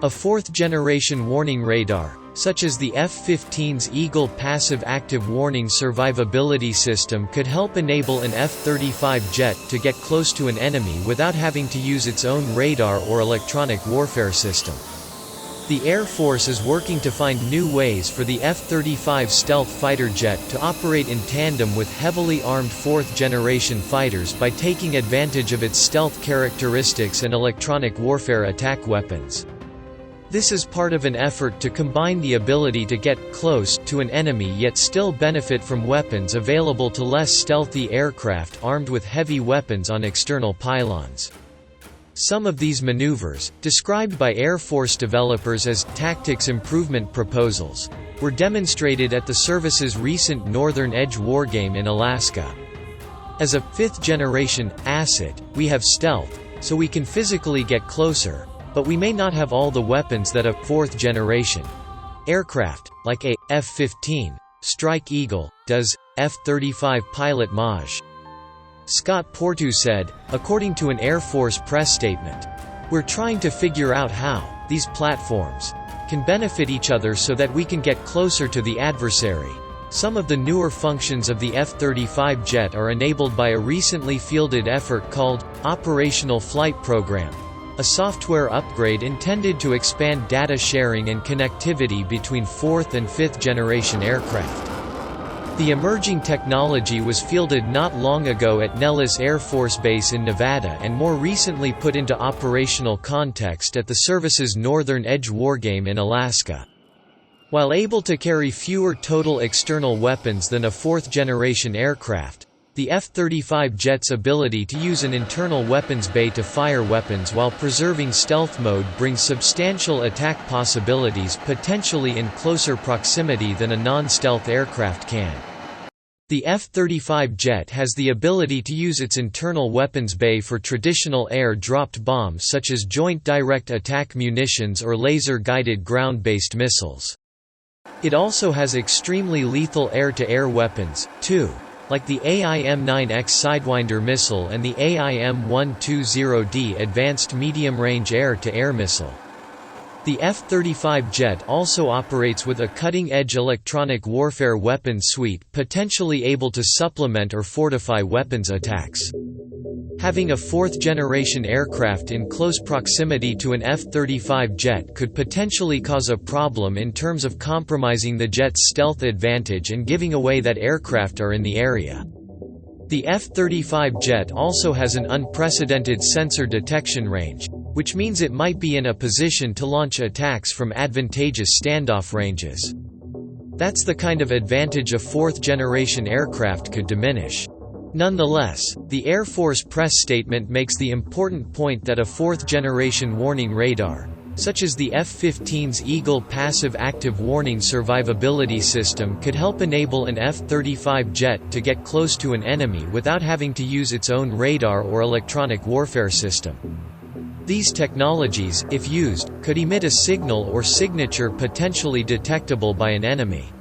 A fourth-generation warning radar, such as the F-15's Eagle Passive Active Warning Survivability System, could help enable an F-35 jet to get close to an enemy without having to use its own radar or electronic warfare system. The Air Force is working to find new ways for the F-35 stealth fighter jet to operate in tandem with heavily armed fourth-generation fighters by taking advantage of its stealth characteristics and electronic warfare attack weapons. This is part of an effort to combine the ability to get close to an enemy yet still benefit from weapons available to less stealthy aircraft armed with heavy weapons on external pylons. Some of these maneuvers, described by Air Force developers as tactics improvement proposals, were demonstrated at the service's recent Northern Edge wargame in Alaska. As a fifth-generation asset, we have stealth, so we can physically get closer, but we may not have all the weapons that a fourth-generation aircraft, like a F-15 Strike Eagle, does. F-35 pilot Maj. Scott Portu said, according to an Air Force press statement, "We're trying to figure out how these platforms can benefit each other so that we can get closer to the adversary." Some of the newer functions of the F-35 jet are enabled by a recently fielded effort called Operational Flight Program, a software upgrade intended to expand data sharing and connectivity between fourth and fifth generation aircraft. The emerging technology was fielded not long ago at Nellis Air Force Base in Nevada and more recently put into operational context at the service's Northern Edge wargame in Alaska. While able to carry fewer total external weapons than a fourth-generation aircraft, the F-35 jet's ability to use an internal weapons bay to fire weapons while preserving stealth mode brings substantial attack possibilities potentially in closer proximity than a non-stealth aircraft can. The F-35 jet has the ability to use its internal weapons bay for traditional air-dropped bombs such as Joint Direct Attack munitions or laser-guided ground-based missiles. It also has extremely lethal air-to-air weapons, too, like the AIM-9X Sidewinder missile and the AIM-120D Advanced Medium-Range Air-to-Air Missile. The F-35 jet also operates with a cutting-edge electronic warfare weapons suite potentially able to supplement or fortify weapons attacks. Having a fourth-generation aircraft in close proximity to an F-35 jet could potentially cause a problem in terms of compromising the jet's stealth advantage and giving away that aircraft are in the area. The F-35 jet also has an unprecedented sensor detection range, which means it might be in a position to launch attacks from advantageous standoff ranges. That's the kind of advantage a fourth-generation aircraft could diminish. Nonetheless, the Air Force press statement makes the important point that a fourth-generation warning radar, such as the F-15's Eagle Passive Active Warning Survivability System, could help enable an F-35 jet to get close to an enemy without having to use its own radar or electronic warfare system. These technologies, if used, could emit a signal or signature potentially detectable by an enemy.